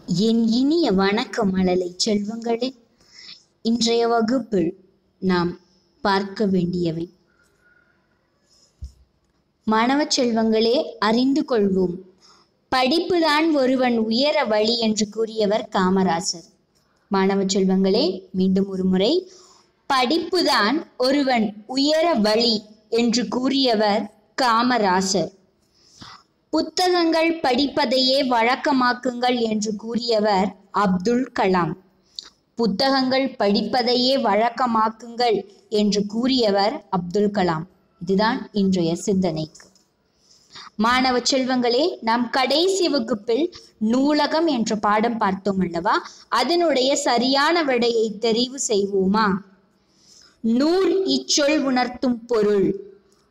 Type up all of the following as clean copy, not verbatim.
என் இனிய வணக்க மழலை செல்வங்களே, இன்றைய வகுப்பில் நாம் பார்க்க வேண்டியவை. மாணவ செல்வங்களே, அறிந்து கொள்வோம். படிப்புதான் ஒருவன் உயர வழி என்று கூறியவர் காமராசர். மாணவ செல்வங்களே, மீண்டும் ஒரு முறை, படிப்புதான் ஒருவன் உயர வழி என்று கூறியவர் காமராசர். புத்தகங்கள் படிப்பதையே வழக்கமாக்குங்கள் என்று கூறியவர் அப்துல் கலாம். புத்தகங்கள் படிப்பதையே வழக்கமாக்குங்கள் என்று கூறியவர் அப்துல் கலாம். இதுதான் இன்றைய சிந்தனைக்கு. மாணவ செல்வங்களே, நாம் கடைசி வகுப்பில் நூலகம் என்ற பாடம் பார்த்தோம் அல்லவா? அதனுடைய சரியான விடையை தெரிவு செய்வோமா? நூல் இச்சொல் உணர்த்தும் பொருள்.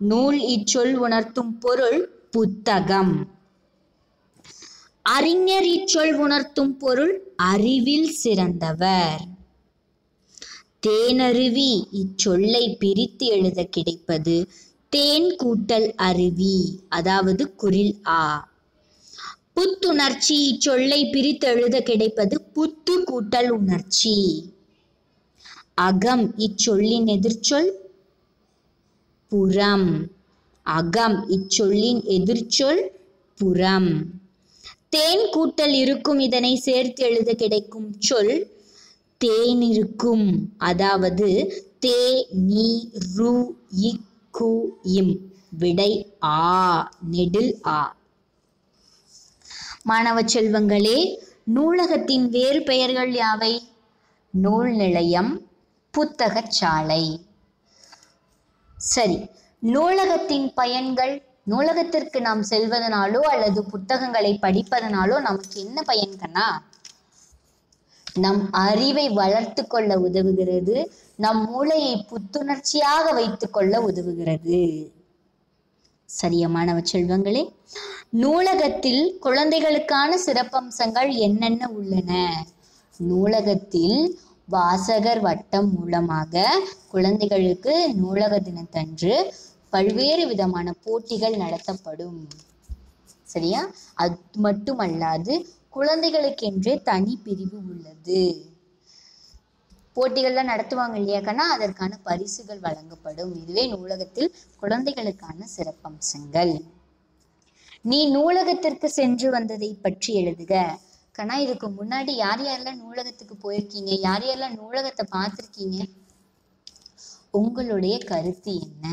நூல் இச்சொல் உணர்த்தும் பொருள் புத்தகம். அறிஞர் இச்சொல் உணர்த்தும் பொருள் அறிவில் சிறந்தவர். தேனருவி இச்சொல்லை பிரித்து எழுத கிடைப்பது தேன் கூட்டல் அருவி, அதாவது குரில் ஆ. புத்துணர்ச்சி இச்சொல்லை பிரித்து எழுத கிடைப்பது புத்து கூட்டல் உணர்ச்சி. அகம் இச்சொல்லின் எதிர்ச்சொல் புறம். அகம் இச்சொல்லின் எதிர்ச்சொல் புறம். தேன் கூட்டல் இருக்கும் இதனை சேர்த்து எழுத கிடைக்கும் சொல் தேனிருக்கும், அதாவது தே நீ ரு இக்கு இம். விடை ஆ, நெடில் ஆ. மாணவ செல்வங்களே, நூலகத்தின் வேறு பெயர்கள் யாவை? நூல் நிலையம், புத்தகச்சாலை. சரி, நூலகத்தின் பயன்கள். நூலகத்திற்கு நாம் செல்வதனாலோ அல்லது புத்தகங்களை படிப்பதனாலோ நமக்கு என்ன பயன் கண்ணா? நம் அறிவை வளர்த்து கொள்ள உதவுகிறது. நம் மூளையை புத்துணர்ச்சியாக வைத்துக் கொள்ள உதவுகிறது. சரியா மாணவ செல்வங்களே? நூலகத்தில் குழந்தைகளுக்கான சிறப்பம்சங்கள் என்னென்ன உள்ளன? நூலகத்தில் வாசகர் வட்டம் மூலமாக குழந்தைகளுக்கு நூலக தினத்தன்று பல்வேறு விதமான போட்டிகள் நடத்தப்படும். சரியா? அது மட்டுமல்லாது குழந்தைகளுக்கென்றே தனி பிரிவு உள்ளது. போட்டிகள்லாம் நடத்துவாங்க இல்லையா கண்ணா? அதற்கான பரிசுகள் வழங்கப்படும். இதுவே நூலகத்தில் குழந்தைகளுக்கான சிறப்பம்சங்கள். நீ நூலகத்திற்கு சென்று வந்ததை பற்றி எழுதுக. கண்ணா, இதுக்கு முன்னாடி யார் யாரெல்லாம் நூலகத்துக்கு போயிருக்கீங்க? யார் யாரெல்லாம் நூலகத்தை பார்த்துருக்கீங்க? உங்களுடைய கருத்து என்ன?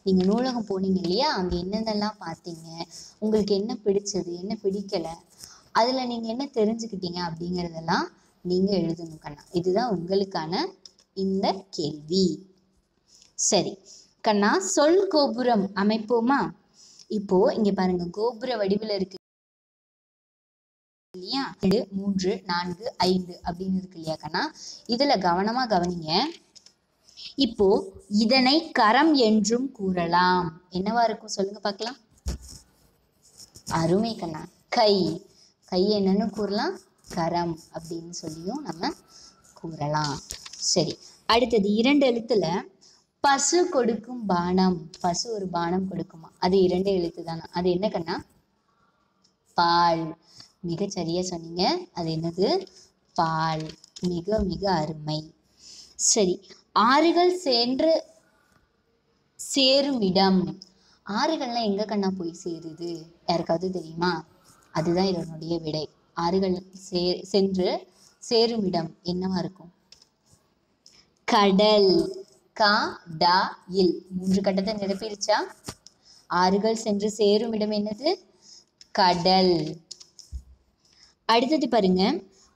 நீங்க நூலகம் போனீங்க இல்லையா? அங்க என்னென்னலாம் பார்த்தீங்க? உங்களுக்கு என்ன பிடிச்சது, என்ன பிடிக்கல, அதுல நீங்க என்ன தெரிஞ்சுக்கிட்டீங்க அப்படிங்கிறதெல்லாம் நீங்க எழுதணும் கண்ணா. இதுதான் உங்களுக்கான இந்த கேள்வி. சரி கண்ணா, சொல் கோபுரம் அமைப்போமா? இப்போ இங்க பாருங்க, கோபுர வடிவில் இருக்கு இல்லையா? 2, 3, 4, 5 அப்படின்னு இருக்கு இல்லையா கண்ணா? இதுல கவனமா கவனிங்க. இப்போ இதனை கரம் என்றும் கூறலாம். என்னவா இருக்கும் சொல்லுங்க பார்க்கலாம். அருமை கண்ணா. கை. கை என்னன்னு கூறலாம்? கரம் அப்படின்னு சொல்லியும் நம்ம கூறலாம். சரி, அடுத்தது 2 எழுத்துல பசு கொடுக்கும் பானம். பசு ஒரு பானம் கொடுக்குமா? அது 2 எழுத்து தானே. அது என்ன கண்ணா? பால். மிக சரியா சொன்னீங்க. அது என்னது? பால். மிக மிக அருமை. சரி, ஆறுகள் சென்று சேரும் இடம். ஆறுகள்லாம் எங்க கண்ணா போய் சேருது? யாருக்காவது தெரியுமா? அதுதான் இதனுடைய விடை. ஆறுகள் சென்று சேரும் இடம் என்னவா இருக்கும்? கடல். கா டா இல் 3 கட்டத்தை நிரப்பிடுச்சா? ஆறுகள் சென்று சேரும் இடம் என்னது? கடல். அடுத்தது பாருங்க,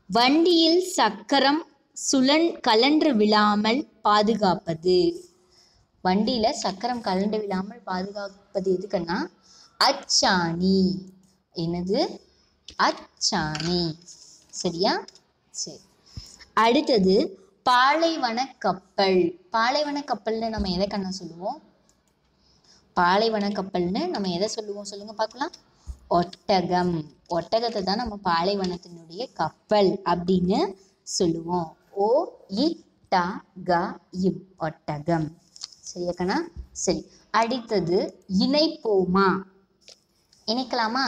வண்டியில் சக்கரம் கலன்று விழாமல் பாதுகாப்பது. வண்டியில சக்கரம் கலண்டு விழாமல் பாதுகாப்பது எதுக்குன்னா அச்சாணி. என்னது? அச்சாணி. சரியா? சரி, அடுத்தது பாலைவன கப்பல். பாலைவன கப்பல்னு நம்ம எதை கண்ணா சொல்லுவோம்? பாலைவன கப்பல்னு நம்ம எதை சொல்லுவோம் சொல்லுங்க பார்க்கலாம். ஒட்டகம். ஒட்டகத்தை தான் நம்ம பாலைவனத்தினுடைய கப்பல் அப்படின்னு சொல்லுவோம். ஓ இ ட க இம், ஒட்டகம். சரியா கண்ணா? சரி, அடுத்தது இணைப்போமா? இணைக்கலாமா?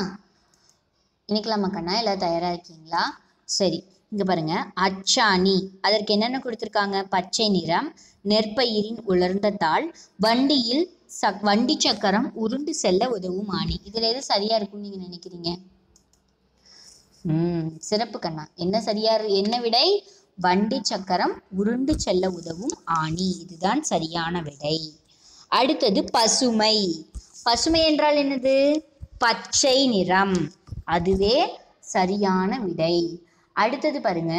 இணைக்கலாமா கண்ணா? எல்லாம் தயாரா இருக்கீங்களா? சரி, இங்க பாருங்க. அச்சாணி, அதற்கு என்னென்ன கொடுத்துருக்காங்க? பச்சை நிறம், நெற்பயிரின் உலர்ந்த தாள், வண்டியில் வண்டி சக்கரம், உருண்டு செல்ல உதவும் ஆணி. இதுல எது சரியா இருக்கும்னு நீங்க நினைக்கிறீங்க? சிறப்பு கண்ணா. என்ன விடை? வண்டி சக்கரம், உருண்டு செல்ல உதவும் ஆணி. இதுதான் சரியான விடை. அடுத்தது பசுமை. பசுமை என்றால் என்னது? பச்சை நிறம். அதுவே சரியான விடை. அடுத்தது பாருங்க,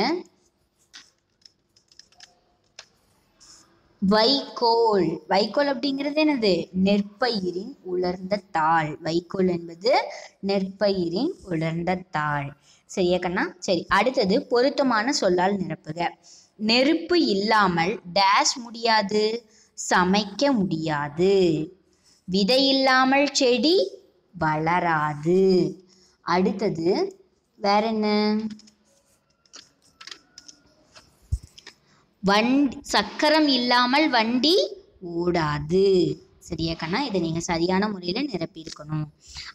வைக்கோல். வைக்கோல் அப்படிங்கிறது என்னது? நெற்பயிரின் உலர்ந்த தாள். வைக்கோல் என்பது நெற்பயிரின் உலர்ந்த தாள். சரியா கண்ணா? சரி, அடுத்தது பொருத்தமான சொல்லால் நிரப்புக. நெருப்பு இல்லாமல் டேஷ் முடியாது, சமைக்க முடியாது. விதை இல்லாமல் செடி வளராது. அடுத்தது வேற என்ன? சக்கரம் இல்லாமல் வண்டி ஓடாது. சரியா கண்ணா? இதை நீங்க சரியான முறையில நிரப்பியிருக்கணும்.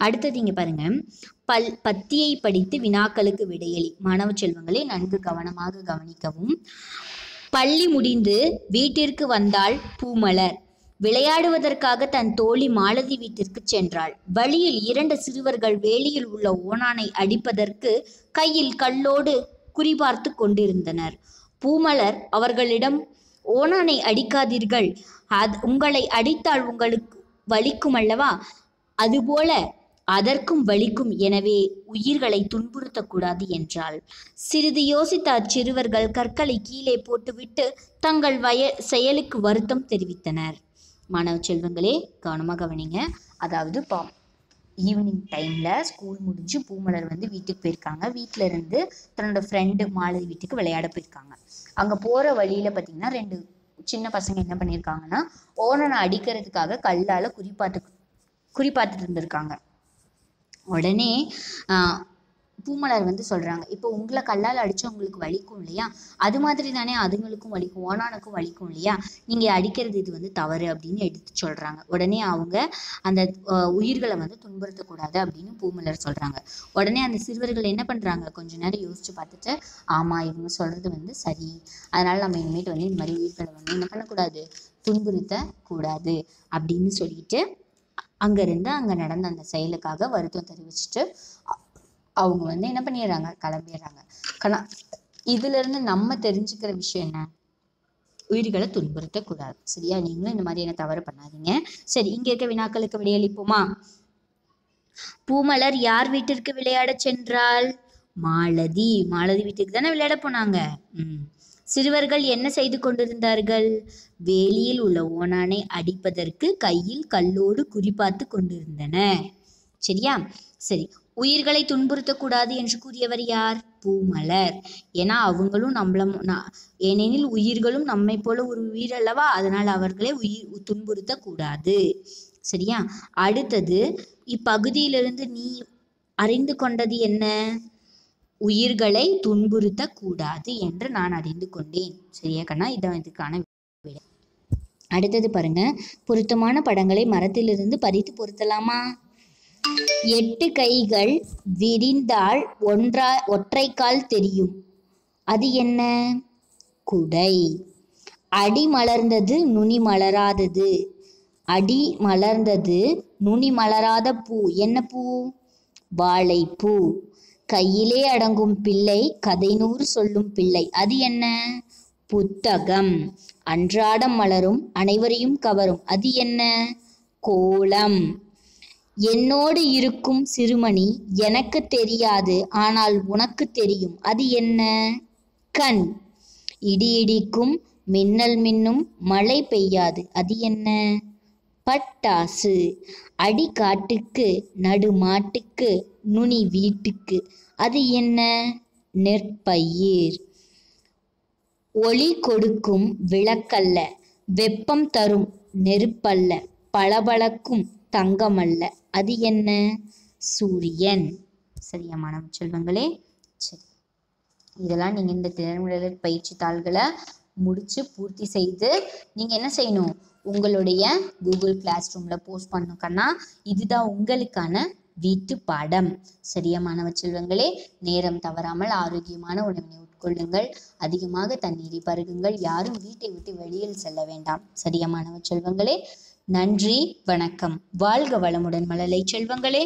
அடுத்தது இங்க பாருங்க, பத்தியை படித்து வினாக்களுக்கு விடையளி. மாணவ செல்வங்களை நன்கு கவனமாக கவனிக்கவும். பள்ளி முடிந்து வீட்டிற்கு வந்தாள் பூமலர். விளையாடுவதற்காக தன் தோழி மாலதி வீட்டிற்கு சென்றாள். வழியில் 2 சிறுவர்கள் வேலியில் உள்ள ஓணானை அடிப்பதற்கு கையில் கல்லோடு குறிபார்த்து கொண்டிருந்தனர். பூமலர் அவர்களிடம், ஓணானை அடிக்காதீர்கள், உங்களை அடித்தால் உங்களுக்கு வலிக்கும் அல்லவா, அதுபோல அதற்கும் வலிக்கும், எனவே உயிர்களை துன்புறுத்தக்கூடாது என்றாள். சிறிது யோசித்த அச்சிறுவர்கள் கற்களை கீழே போட்டுவிட்டு தங்கள் செயலுக்கு வருத்தம் தெரிவித்தனர். மாணவ செல்வங்களே, கவனமாக கவனிங்க. அதாவது ஈவினிங் டைமில் ஸ்கூல் முடிஞ்சு பூமலர் வீட்டுக்கு போயிருக்காங்க. வீட்டில் இருந்து தன்னோட ஃப்ரெண்டு மாலதி வீட்டுக்கு விளையாட போயிருக்காங்க. அங்கே போகிற வழியில் பார்த்தீங்கன்னா 2 சின்ன பசங்க என்ன பண்ணியிருக்காங்கன்னா, ஓணனை அடிக்கிறதுக்காக கல்லால் குறிப்பாத்துட்டு இருந்திருக்காங்க. உடனே பூமலர் சொல்கிறாங்க, இப்போ உங்களை கல்லால் அடித்தா உங்களுக்கு வலிக்கும் இல்லையா, அது மாதிரி தானே அதுங்களுக்கும் வலிக்கும், ஓணானுக்கும் வலிக்கும் இல்லையா, நீங்கள் அடிக்கிறது இது தவறு அப்படின்னு எடுத்து சொல்கிறாங்க. உடனே அவங்க அந்த உயிர்களை துன்புறுத்தக்கூடாது அப்படின்னு பூமலர் சொல்கிறாங்க. உடனே அந்த சிறுவர்கள் என்ன பண்ணுறாங்க, கொஞ்ச நேரம் யோசித்து பார்த்துட்டு, ஆமாம் இவங்க சொல்கிறது சரி, அதனால் நம்ம இனிமேட்டு இந்த மாதிரி உயிர்களை என்ன பண்ணக்கூடாது, துன்புறுத்தக்கூடாது அப்படின்னு சொல்லிட்டு அங்கேருந்து அங்கே நடந்த அந்த செயலுக்காக வருத்தம் தெரிவிச்சுட்டு அவங்க என்ன பண்ணிடுறாங்க, கிளம்பிடுறாங்க. இதுலேருந்து நம்ம தெரிஞ்சுக்கிற விஷயம் என்ன? உயிர்களை துன்புறுத்தக்கூடாது. சரியா? நீங்களும் இந்த மாதிரியான தவறு பண்ணாதீங்க. சரி, இங்கே இருக்க வினாக்களுக்கு விடையளிப்போமா? பூமலர் யார் வீட்டிற்கு விளையாட சென்றாள்? மாலதி வீட்டுக்கு தானே விளையாட போனாங்க. சிறுவர்கள் என்ன செய்து கொண்டிருந்தார்கள்? வேலியில் உள்ள ஓணானை அடிப்பதற்கு கையில் கல்லோடு குறிபார்த்து கொண்டிருந்தனர். சரியா? சரி, உயிர்களை துன்புறுத்தக்கூடாது என்று கூறியவர் யார்? பூமலர். ஏன்னா அவங்களும் ஏனெனில் உயிர்களும் நம்மை போல ஒரு உயிர் அல்லவா, அதனால் அவர்களை துன்புறுத்தக்கூடாது. சரியா? அடுத்தது, இப்பகுதியிலிருந்து நீ அறிந்து கொண்டது என்ன? உயிர்களை துன்புறுத்தக்கூடாது என்று நான் அறிந்து கொண்டேன். சரியா கண்ணா? இதான் இதுக்கான விடை. அடுத்தது பாருங்க, பொருத்தமான படங்களை மரத்திலிருந்து பறித்து பொருத்தலாமா? 8 கைகள் விரிந்தால் ஒற்றை கால் தெரியும், அது என்ன? குடை. அடி மலர்ந்தது நுனி மலராதது. அடி மலர்ந்தது நுனி மலராத பூ என்ன பூ? வாழைப்பூ. கையிலே அடங்கும் பிள்ளை கதை 100 சொல்லும் பிள்ளை, அது என்ன? புத்தகம். அன்றாடம் மலரும் அனைவரையும் கவரும், அது என்ன? கோலம். என்னோடு இருக்கும் சிறுமணி எனக்கு தெரியாது, ஆனால் உனக்கு தெரியும், அது என்ன? கண். இடி இடிக்கும் மின்னல் மின்னும் மழை பெய்யாது, அது என்ன? பட்டாசு. அடி காட்டுக்கு நடு மாட்டுக்கு நுனி வீட்டுக்கு, அது என்ன? நெற்பயிர். ஒளி கொடுக்கும் விளக்கல்ல, வெப்பம் தரும் நெருப்பல்ல, பளபளக்கும் தங்கமல்ல, அது என்ன? சூரியன். சரியா மாணவ செல்வங்களே? சரி, இதெல்லாம் நீங்கள் இந்த திறன்முறையில் பயிற்சி தாள்களை முடித்து பூர்த்தி செய்து நீங்கள் என்ன செய்யணும், உங்களுடைய கூகுள் கிளாஸ் ரூமில் போஸ்ட் பண்ணணுக்கன்னா இதுதான் உங்களுக்கான வீட்டு பாடம். சரியா மாணவ செல்வங்களே? நேரம் தவறாமல் ஆரோக்கியமான உணவினை உட்கொள்ளுங்கள். அதிகமாக தண்ணீரை பருகுங்கள். யாரும் வீட்டை விட்டு வெளியில் செல்ல வேண்டாம். சரியா மாணவ செல்வங்களே? நன்றி, வணக்கம். வாழ்க வளமுடன் மழலை செல்வங்களே.